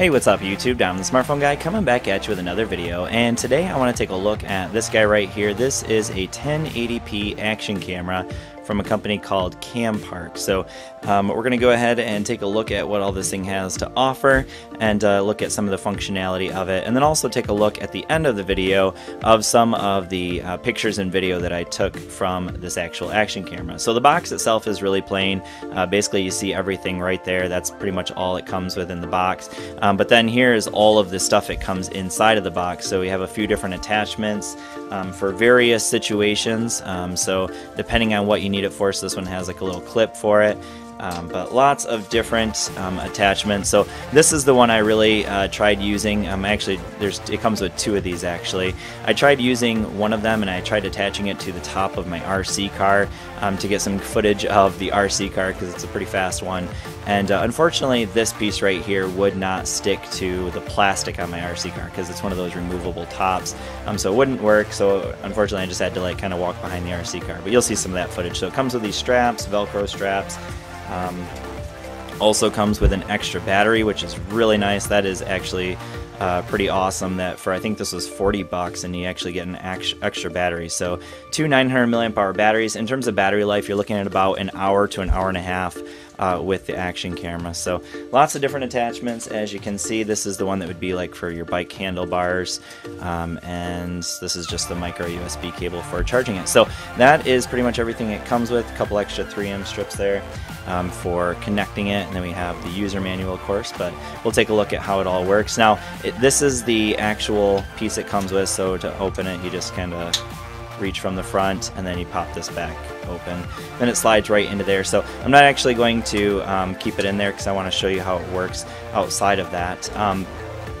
Hey, what's up YouTube? Dom the Smartphone Guy coming back at you with another video, and today I want to take a look at this guy right here. This is a 1080p action camera from a company called CamPark. So we're going to go ahead and take a look at what all this thing has to offer and look at some of the functionality of it, and then also take a look at the end of the video of some of the pictures and video that I took from this actual action camera. So the box itself is really plain. Basically you see everything right there. That's pretty much all it comes with in the box. But then here is all of the stuff that comes inside of the box. So we have a few different attachments for various situations. So depending on what you need it for, so this one has like a little clip for it. But lots of different attachments. So this is the one I really tried using. Actually, it comes with two of these actually. I tried using one of them and I tried attaching it to the top of my RC car to get some footage of the RC car because it's a pretty fast one. And unfortunately, this piece right here would not stick to the plastic on my RC car because it's one of those removable tops. So it wouldn't work. So unfortunately, I just had to like kind of walk behind the RC car. But you'll see some of that footage. So it comes with these straps, Velcro straps. Also comes with an extra battery, which is really nice. That is actually pretty awesome. That for I think this was $40 and you actually get an extra battery. So two 900 milliamp hour batteries. In terms of battery life, you're looking at about an hour to an hour and a half with the action camera. So lots of different attachments. As you can see, this is the one that would be like for your bike handlebars, and this is just the micro USB cable for charging it. So that is pretty much everything it comes with. A couple extra 3M strips there for connecting it, and then we have the user manual, of course, but we'll take a look at how it all works. Now this is the actual piece it comes with, so to open it you just kind of reach from the front and then you pop this back open, then it slides right into there. So I'm not actually going to keep it in there because I want to show you how it works outside of that.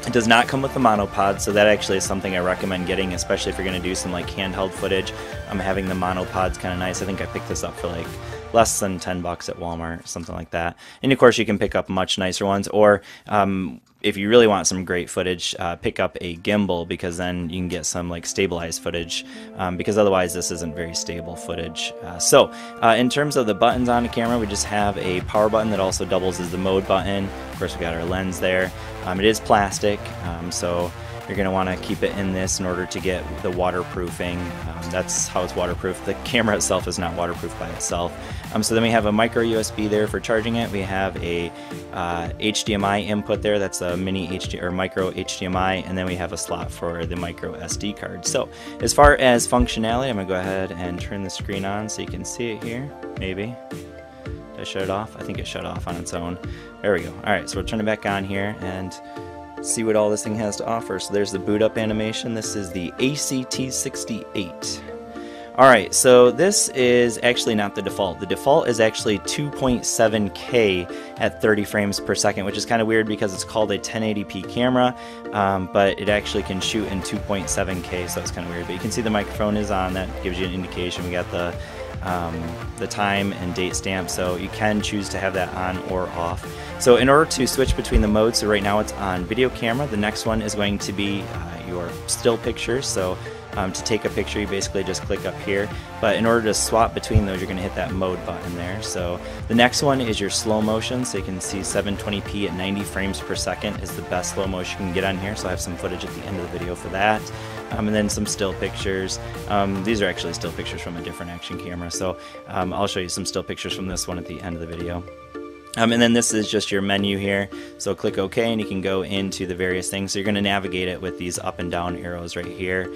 It does not come with the monopod, so that actually is something I recommend getting, especially if you're going to do some like handheld footage. Having the monopod's kind of nice. I think I picked this up for like less than $10 at Walmart, something like that. And of course you can pick up much nicer ones, or if you really want some great footage, pick up a gimbal, because then you can get some like stabilized footage, because otherwise this isn't very stable footage. So in terms of the buttons on the camera, we just have a power button that also doubles as the mode button. Of course we got our lens there. It is plastic, so you're going to want to keep it in this in order to get the waterproofing. That's how it's waterproof. The camera itself is not waterproof by itself. So then we have a micro USB there for charging it. We have a HDMI input there. That's a mini micro HDMI, and then we have a slot for the micro SD card. So as far as functionality, I'm going to go ahead and turn the screen on so you can see it here. Maybe. Did I shut it off? I think it shut off on its own. There we go. Alright, so we'll turn it back on here and see what all this thing has to offer. So there's the boot up animation. This is the ACT68. Alright, so this is actually not the default. The default is actually 2.7K at 30 frames per second, which is kind of weird because it's called a 1080p camera, but it actually can shoot in 2.7K, so it's kind of weird. But you can see the microphone is on. That gives you an indication. We got the time and date stamp, so you can choose to have that on or off. So in order to switch between the modes, so right now it's on video camera. The next one is going to be your still pictures. So to take a picture, you basically just click up here. But in order to swap between those, you're going to hit that mode button there. So the next one is your slow motion. So you can see 720p at 90 frames per second is the best slow motion you can get on here. So I have some footage at the end of the video for that. And then some still pictures. These are actually still pictures from a different action camera. So I'll show you some still pictures from this one at the end of the video. And then this is just your menu here, so click OK and you can go into the various things. So you're going to navigate it with these up and down arrows right here.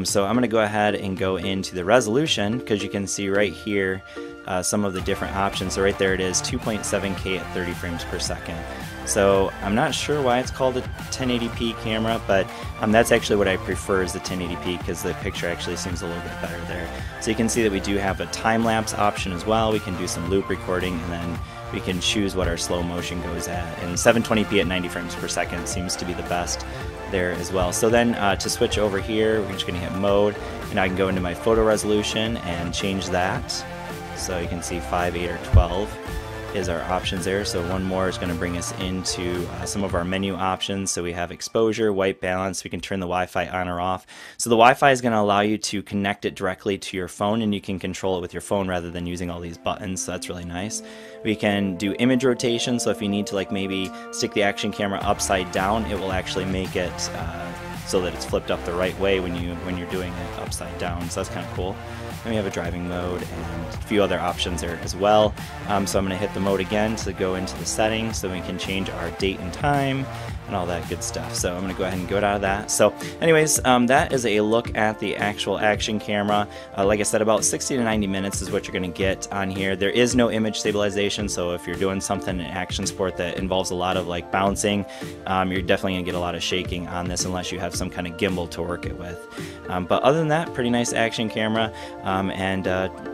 So I'm going to go ahead and go into the resolution, because you can see right here some of the different options. So right there it is, 2.7K at 30 frames per second. So I'm not sure why it's called a 1080p camera, but that's actually what I prefer, is the 1080p, because the picture actually seems a little bit better there. So you can see that we do have a time-lapse option as well. We can do some loop recording, and then we can choose what our slow motion goes at. And 720p at 90 frames per second seems to be the best there as well. So then to switch over here, we're just going to hit mode, and I can go into my photo resolution and change that. So you can see 5, 8, or 12. is our options there. So one more is going to bring us into some of our menu options. So we have exposure, white balance. We can turn the Wi-Fi on or off. So the Wi-Fi is going to allow you to connect it directly to your phone, and you can control it with your phone rather than using all these buttons. So that's really nice. We can do image rotation. So if you need to like maybe stick the action camera upside down, it will actually make it so that it's flipped up the right way when you're doing it upside down. So that's kind of cool. Then we have a driving mode and a few other options there as well. So I'm going to hit the mode again to go into the settings so we can change our date and time and all that good stuff. So I'm going to go ahead and go out of that. So anyways, that is a look at the actual action camera. Like I said, about 60 to 90 minutes is what you're going to get on here. There is no image stabilization, so if you're doing something in action sport that involves a lot of like bouncing, you're definitely going to get a lot of shaking on this unless you have some kind of gimbal to work it with. But other than that, pretty nice action camera, and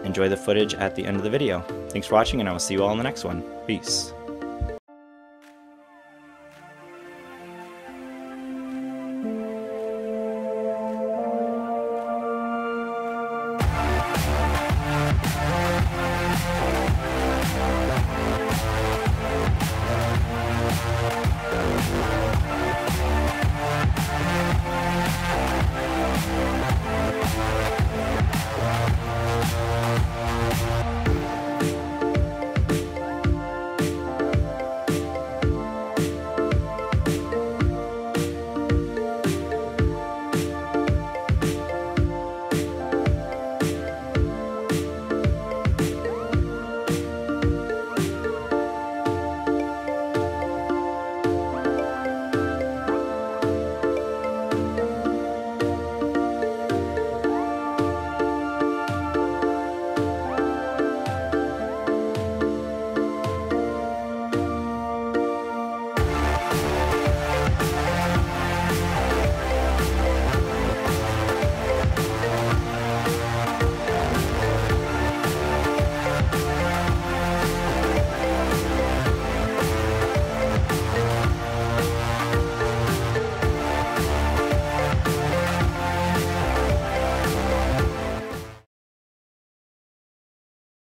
enjoy the footage at the end of the video. Thanks for watching, and I will see you all in the next one. Peace.